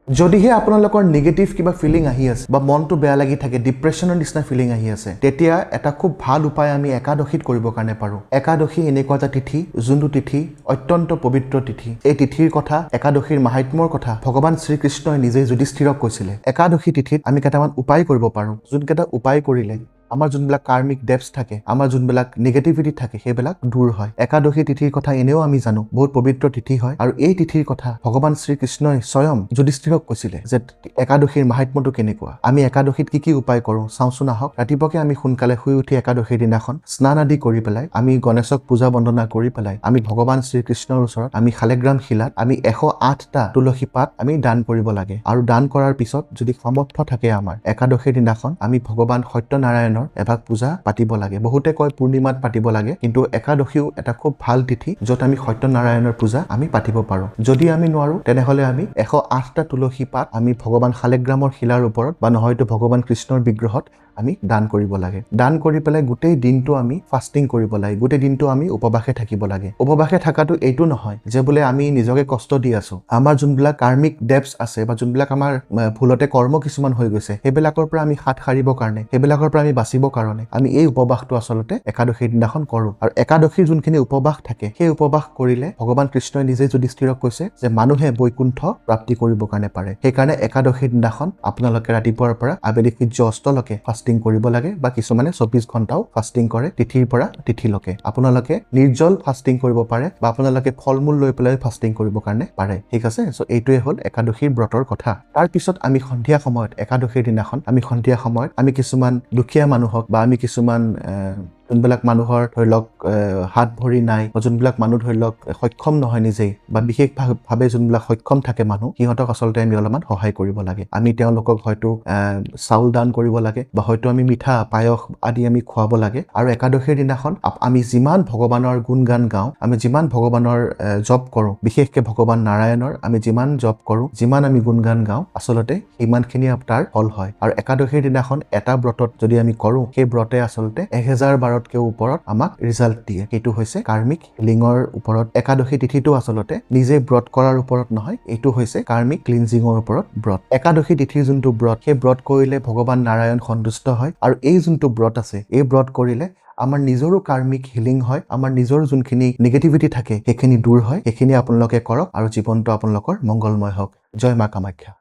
যদিহে আপোনালোকৰ নেগেটিভ কিবা ফিলিং আহি আছে বা মনটো বেয়া লাগি থাকে, ডিপ্ৰেছনৰ নিচিনা ফিলিং আহি আছে, তেতিয়া এটা খুব ভাল উপায় আমি একাদশীত কৰিবৰ কাৰণে পাৰোঁ। একাদশী এনেকুৱা এটা তিথি, যোনটো তিথি অত্যন্ত পবিত্ৰ তিথি। এই তিথিৰ কথা, একাদশীৰ মাহাত্ম্যৰ কথা ভগৱান শ্ৰীকৃষ্ণই নিজেই যুধিষ্ঠিৰক কৈছিলে। একাদশী তিথিত আমি কেইটামান উপায় কৰিব পাৰোঁ, যোনকেইটা উপায় কৰিলে আমাৰ যোনবিলাক কাৰ্মিক ডেপছ থাকে, আমাৰ যোনবিলাক নিগেটিভিটি থাকে, সেইবিলাক দূৰ হয়। একাদশী তিথিৰ কথা এনেও আমি জানো, বহুত পবিত্ৰ তিথি হয়। আৰু এই তিথিৰ কথা ভগৱান শ্ৰীকৃষ্ণই স্বয়ং যুধিষ্ঠিৰক কৈছিলে যে একাদশীৰ মাহাত্ম্যটো কেনেকুৱা। আমি একাদশীত কি কি উপায় কৰোঁ চাওঁচোন আহক। ৰাতিপুৱাকে আমি সোনকালে শুই উঠি একাদশীৰ দিনাখন স্নান আদি কৰি পেলাই, আমি গণেশক পূজা বন্দনা কৰি পেলাই, আমি ভগৱান শ্ৰীকৃষ্ণৰ ওচৰত আমি শালেগ্ৰাম শিলাত আমি 108টা তুলসী পাত আমি দান কৰিব লাগে। আৰু দান কৰাৰ পিছত যদি সামৰ্থ্য থাকে আমাৰ, একাদশীৰ দিনাখন আমি ভগৱান সত্যনাৰায়ণ এভাগ পূজা পাতিব লাগে। বহুতে কয় পূৰ্ণিমাত পাতিব লাগে, কিন্তু একাদশীও এটা খুব ভাল তিথি য'ত আমি সত্যনাৰায়ণৰ পূজা আমি পাতিব পাৰোঁ। যদি আমি নোৱাৰোঁ তেনেহ'লে আমি 108টা তুলসী পাত আমি ভগৱান শালেগ্ৰামৰ শিলাৰ ওপৰত বা নহয়তো ভগৱান কৃষ্ণৰ বিগ্ৰহত আমি দান কৰিব লাগে। দান কৰি পেলাই গোটেই দিনটো আমি ফাষ্টিং কৰিব লাগে, গোটেই দিনটো আমি উপবাসে থাকিব লাগে। উপবাসে থকাটো এইটো নহয় যে বোলে আমি নিজকে কষ্ট দি আছোঁ। আমাৰ যোনবিলাক কাৰ্মিক ডেপছ আছে বা যোনবিলাক আমাৰ ভুলতে কৰ্ম কিছুমান হৈ গৈছে, সেইবিলাকৰ পৰা আমি হাত সাৰিবৰ কাৰণে, সেইবিলাকৰ পৰা আমি বাচিবৰ কাৰণে আমি এই উপবাসটো আচলতে একাদশীৰ দিনাখন কৰোঁ। আৰু একাদশীৰ যোনখিনি উপবাস থাকে, সেই উপবাস কৰিলে ভগৱান কৃষ্ণই নিজে যুধিষ্ঠিৰক কৈছে যে মানুহে বৈকুণ্ঠ প্ৰাপ্তি কৰিবৰ কাৰণে পাৰে। সেইকাৰণে একাদশীৰ দিনাখন আপোনালোকে ৰাতিপুৱাৰ পৰা আবেলি সূৰ্য অস্তলৈকে ফাষ্টিং কৰিব লাগে, বা কিছুমানে 24 ঘণ্টাও ফাষ্টিং কৰে তিথিৰ পৰা তিথিলৈকে। আপোনালোকে নিৰ্জল ফাষ্টিং কৰিব পাৰে বা আপোনালোকে ফল মূল লৈ পেলাই ফাষ্টিং কৰিবৰ কাৰণে পাৰে। ঠিক আছে, চ' এইটোৱে হ'ল একাদশীৰ ব্ৰতৰ কথা। তাৰপিছত আমি সন্ধিয়া সময়ত, একাদশীৰ দিনাখন আমি সন্ধিয়া সময়ত আমি কিছুমান দুখীয়া মানুহক বা আমি কিছুমান যোনবিলাক মানুহৰ ধৰি লওক হাত ভৰি নাই, বা যোনবিলাক মানুহ ধৰি লওক সক্ষম নহয় নিজেই, বা বিশেষভাৱে যোনবিলাক সক্ষম থাকে মানুহ, সিহঁতক আচলতে আমি অলপমান সহায় কৰিব লাগে। আমি তেওঁলোকক হয়তো চাউল দান কৰিব লাগে, বা হয়তো আমি মিঠা পায়স আদি আমি খুৱাব লাগে। আৰু একাদশীৰ দিনাখন আমি যিমান ভগৱানৰ গুণগান গাওঁ, আমি যিমান ভগৱানৰ জপ কৰোঁ, বিশেষকে ভগৱান নাৰায়ণৰ আমি যিমান জপ কৰোঁ, যিমান আমি গুণগান গাওঁ, আচলতে সিমানখিনি তাৰ ফল হয়। আৰু একাদশীৰ দিনাখন এটা ব্ৰতত যদি আমি কৰোঁ, সেই ব্ৰতে আচলতে 1000 বাৰতকৈ ওপৰত আমাক ৰিজাল্ট দিয়ে। সেইটো হৈছে কাৰ্মিক হিলিঙৰ ওপৰত। একাদশী তিথিটো আচলতে নিজে ব্ৰত কৰাৰ ওপৰত নহয়, এইটো হৈছে কাৰ্মিক ক্লিনজিঙৰ ওপৰত ব্ৰত। একাদশী তিথিৰ যোনটো ব্ৰত, সেই ব্ৰত কৰিলে ভগৱান নাৰায়ণ সন্তুষ্ট হয়। আৰু এই যোনটো ব্ৰত আছে, এই ব্ৰত কৰিলে আমাৰ নিজৰো কাৰ্মিক হিলিং হয়, আমাৰ নিজৰ যোনখিনি নিগেটিভিটি থাকে সেইখিনি দূৰ হয়। সেইখিনি আপোনালোকে কৰক আৰু জীৱনটো আপোনালোকৰ মংগলময় হওক। জয় মা কামাখ্যা।